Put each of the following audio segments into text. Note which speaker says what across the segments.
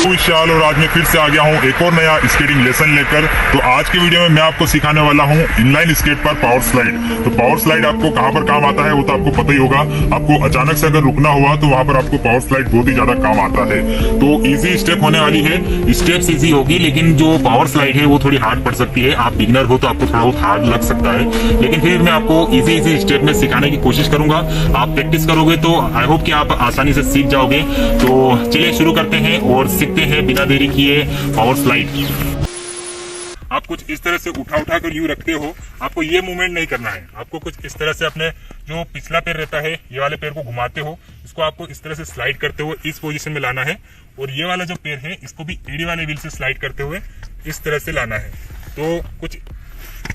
Speaker 1: विशाल और आज मैं फिर से आ गया हूँ एक और नया स्केटिंग लेसन लेकर। तो आज के वीडियो में मैं आपको सिखाने वाला हूँ इनलाइन स्केट पर पावर स्लाइड। तो पावर स्लाइड आपको कहाँ पर काम आता है वो तो आपको पता ही होगा। आपको अचानक से अगर रुकना हुआ तो वहाँ पर आपको पावर स्लाइड बहुत ही ज्यादा काम आता है। तो इजी स्टेप होने वाली है, स्टेप्स इजी होगी, लेकिन जो पावर स्लाइड है वो थोड़ी हार्ड पड़ सकती है। आप बिगिनर हो तो आपको थोड़ा बहुत हार्ड लग सकता है, लेकिन फिर मैं आपको इजी स्टेप में सिखाने की कोशिश करूंगा। आप प्रैक्टिस करोगे तो आई होप कि आप आसानी से सीख जाओगे। तो चलिए शुरू करते हैं और सीखते हैं बिना देरी किए पावर स्लाइड। आप कुछ इस तरह से उठा कर यूं रखते हो, आपको ये मूवमेंट नहीं करना है। आपको कुछ इस तरह से अपने जो पिछला पैर रहता है ये वाले पैर को घुमाते हो, इसको आपको इस तरह से स्लाइड करते हुए इस पोजीशन में लाना है। और ये वाला जो पैर है इसको भी एड़ी वाले व्हील से स्लाइड करते हुए इस तरह से लाना है। तो कुछ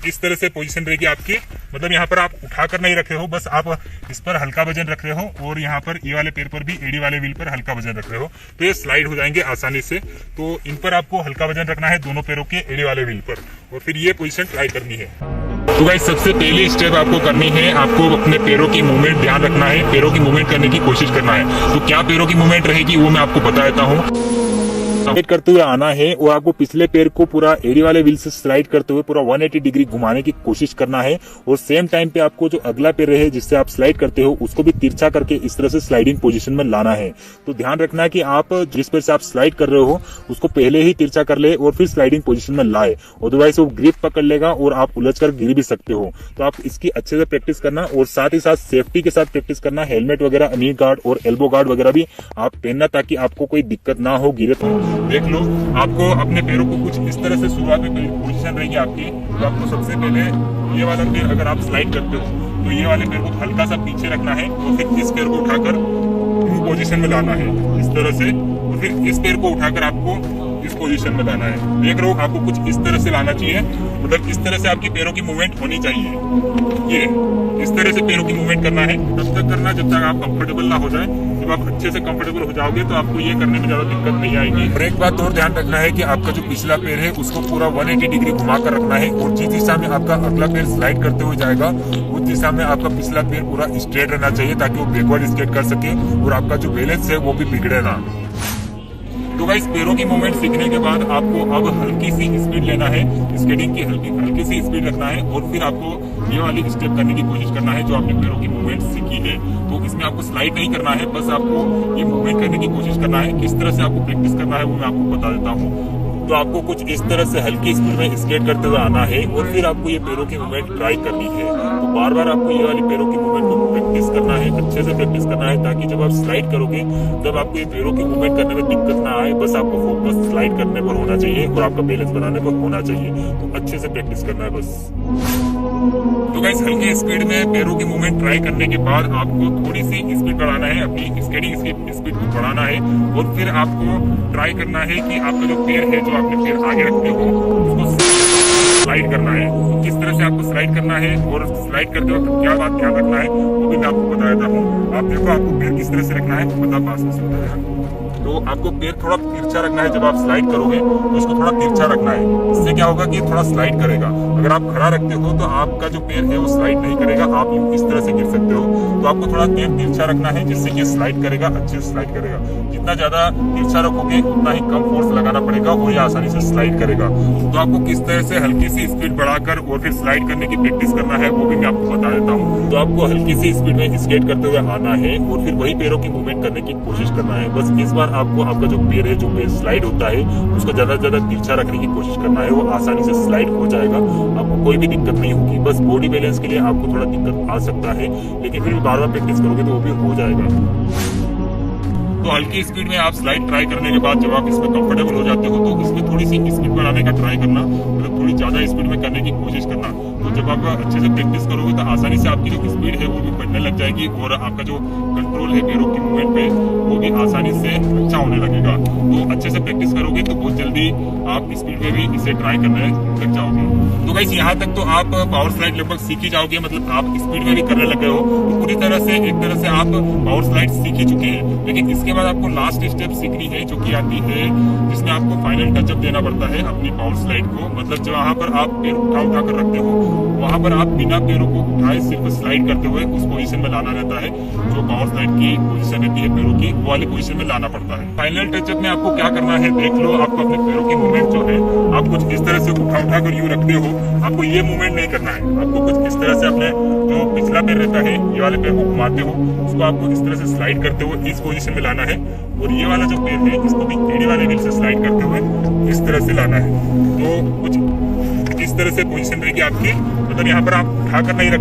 Speaker 1: इस तरह से पोजीशन रहेगी आपकी, मतलब यहाँ पर आप उठाकर नहीं रख रहे हो, बस आप इस पर हल्का वजन रख रहे हो और यहाँ पर ये वाले पैर पर भी एड़ी वाले व्हील पर हल्का वजन रख रहे हो, तो ये स्लाइड हो जाएंगे आसानी से। तो इन पर आपको हल्का वजन रखना है दोनों पैरों के एड़ी वाले व्हील पर, और फिर ये पोजीशन ट्राई करनी है। तो गाइस सबसे पहली स्टेप आपको करनी है, आपको अपने पैरों की मूवमेंट ध्यान रखना है, पैरों की मूवमेंट करने की कोशिश करना है। तो क्या पैरों की मूवमेंट रहेगी वो मैं आपको बता देता हूँ। स्लाइड करते हुए आना है और आपको पिछले पैर को पूरा एड़ी वाले व्हील से स्लाइड करते हुए पूरा 180 डिग्री घुमाने की कोशिश करना है। और सेम टाइम पे आपको जो अगला पैर है जिससे आप स्लाइड करते हो उसको भी तिरछा करके इस तरह से स्लाइडिंग पोजीशन में लाना है। तो ध्यान रखना है कि आप जिस पैर से आप स्लाइड कर रहे हो उसको पहले ही तिरछा कर ले और फिर स्लाइडिंग पोजीशन में लाए, अदरवाइज वो ग्रिप पकड़ लेगा और आप उलझ कर गिर भी सकते हो। तो आप इसकी अच्छे से प्रैक्टिस करना और साथ ही साथ सेफ्टी के साथ प्रैक्टिस करना। हेलमेट वगैरह, नी गार्ड और एल्बो गार्ड वगैरह भी आप पहनना ताकि आपको कोई दिक्कत ना हो गिरे तो। देख लो, आपको अपने पैरों को कुछ इस तरह से शुरुआत में पोजीशन रहेगी आपकी। तो आपको सबसे पहले ये वाला पैर अगर आप स्लाइड करते हो तो ये वाले पैर को हल्का सा पीछे रखना है और फिर इस पैर को उठाकर पोजीशन में लाना है इस तरह से, और फिर इस पैर को उठाकर आपको इस पोजीशन में लाना है। देख रहे हो, आपको कुछ इस तरह से लाना चाहिए, मतलब इस तरह से आपकी पैरों की मूवमेंट होनी चाहिए। ये इस तरह से पैरों की मूवमेंट करना है, तब तक करना जब तक आप कंफर्टेबल ना हो जाए। जब आप अच्छे से कंफर्टेबल हो जाओगे तो आपको ये करने में ज्यादा दिक्कत नहीं आएगी। और एक बात और ध्यान रखना है कि आपका जो पिछला पैर है उसको पूरा 180 डिग्री घुमा कर रखना है, और जिस दिशा में आपका अगला पैर स्लाइड करते हुए जाएगा उस दिशा में आपका पिछला पैर पूरा स्ट्रेट रहना चाहिए ताकि वो बैकवर्ड स्केट कर सके और आपका जो बैलेंस है वो भी बिगड़े ना। तो गाइस पैरों की मूवमेंट सीखने के बाद आपको अब हल्की सी स्पीड लेना है, स्केटिंग की हल्की सी स्पीड रखना है, और फिर आपको ये वाली स्टेप करने की कोशिश करना है जो आपने पैरों की मूवमेंट सीखी है। तो इसमें आपको स्लाइड नहीं करना है, बस आपको ये मूवमेंट करने की कोशिश करना है। किस तरह से आपको प्रैक्टिस करना है वो मैं आपको बता देता हूँ। तो आपको कुछ इस तरह से हल्की स्पीड में स्केट करते हुए आना है और फिर आपको ये पैरों की मूवमेंट ट्राई करनी है। तो बार बार आपको ये वाली पैरों की मूवमेंट को प्रैक्टिस करना है, अच्छे से प्रैक्टिस करना है, ताकि जब आप स्लाइड करोगे तब आपको ये पैरों की मूवमेंट करने में दिक्कत ना आए। बस आपको फोकस स्लाइड करने पर होना चाहिए और आपका बैलेंस बनाने पर होना चाहिए। तो अच्छे से प्रैक्टिस करना है बस। तो गाइस हल्की स्पीड में पैरों की मूवमेंट ट्राई करने के बाद आपको थोड़ी सी स्पीड बढ़ाना है, अपनी स्केटिंग स्पीड को बढ़ाना है, और फिर आपको ट्राई करना है कि आपका जो पैर है, जो आपने पैर आगे रखते हो उसको स्लाइड करना है। तो किस तरह से आपको स्लाइड करना है और स्लाइड करते वक्त क्या बात ध्यान रखना है वो भी मैं आपको बता देता हूँ। आप देखो, आपको पैर किस तरह से रखना है पता पास हो सकता है। तो आपको पैर थोड़ा तिरछा रखना है, जब आप स्लाइड करोगे तो उसको थोड़ा तिरछा रखना है। इससे क्या होगा कि थोड़ा स्लाइड करेगा। अगर आप खड़ा रखते हो तो आपका जो पैर है वो स्लाइड नहीं करेगा, आप इस तरह से गिर सकते हो। तो आपको थोड़ा पैर तिरछा रखना है जिससे कि स्लाइड करेगा, अच्छे से स्लाइड करेगा। जितना ज्यादा तिरछा रखोगे उतना ही कम फोर्स लगाना पड़ेगा और ये आसानी से स्लाइड करेगा। तो आपको किस तरह से हल्की सी स्पीड बढ़ाकर और फिर स्लाइड करने की प्रैक्टिस करना है वो भी मैं आपको बता देता हूँ। तो आपको हल्की सी स्पीड में स्केट करते हुए आना है और फिर वही पैरों की मूवमेंट करने की कोशिश करना है। बस इस बार आपको आपका जो पैर है, जो पैर स्लाइड होता है, उसको ज्यादा से ज्यादा तिरछा रखने की कोशिश करना है, वो आसानी से स्लाइड हो जाएगा, आपको कोई भी दिक्कत नहीं होगी। बस बॉडी बैलेंस के लिए आपको थोड़ा दिक्कत आ सकता है, लेकिन फिर भी बार बार प्रैक्टिस करोगे तो वो भी हो जाएगा। तो हल्की स्पीड में आप स्लाइड ट्राई करने के बाद जब आप इसमें कंफर्टेबल हो जाते हो तो इसमें थोड़ी सी स्पीड बढ़ाने का ट्राई करना, मतलब थोड़ी ज्यादा स्पीड में करने की कोशिश करना। तो जब आप अच्छे से प्रैक्टिस करोगे तो आसानी से आपकी जो स्पीड है वो भी बढ़ने लग जाएगी और आपका जो कंट्रोल है पैरों की मूवमेंट पे वो भी आसानी से अच्छा होने लगेगा। तो अच्छे से प्रैक्टिस करोगे तो बहुत जल्दी आप स्पीड में भी इसे ट्राई करने लग जाओगे। तो गाइस यहाँ तक तो आप पावर स्लाइड लगभग सीख ही जाओगे, मतलब आप स्पीड में भी करने लग गए हो। तो पूरी तरह से एक तरह से आप पावर स्लाइड सीख ही चुके हैं, लेकिन इसके बाद आपको लास्ट स्टेप सीखनी है जो कि आती है जिसमें आपको फाइनल टचअप देना पड़ता है अपनी पावर स्लाइड को। मतलब जहाँ पर आप पैर उठा कर रखते हो वहां पर आप बिना पैरों को उठाए सिर्फ स्लाइड करते हुए उस पोजीशन में लाना रहता है। जो पावर स्लाइड की पोजीशन रहती है पैरों की, वो वाली पोजीशन में लाना पड़ता है। फाइनल टचअप में आपको क्या करना है देख लो। आपको अपने पैरों की मूवमेंट जो है, आप कुछ इस तरह से उठा कर यूं रखते हो, आपको ये मूवमेंट नहीं करना है। आपको कुछ इस तरह से अपने जो पिछला पैर रहता है, ये वाले पैर को घुमाते हो, उसको आपको इस तरह से स्लाइड करते हुए इस पोजीशन में लाना है। और ये वाला जो पैर है, इसको भी एड़ी वाले व्हील से स्लाइड करते हुए इस तरह से लाना है। तो कुछ इस तरह से पोजीशन रहेगी आपकी, मतलब यहाँ पर आप उठा कर नहीं रख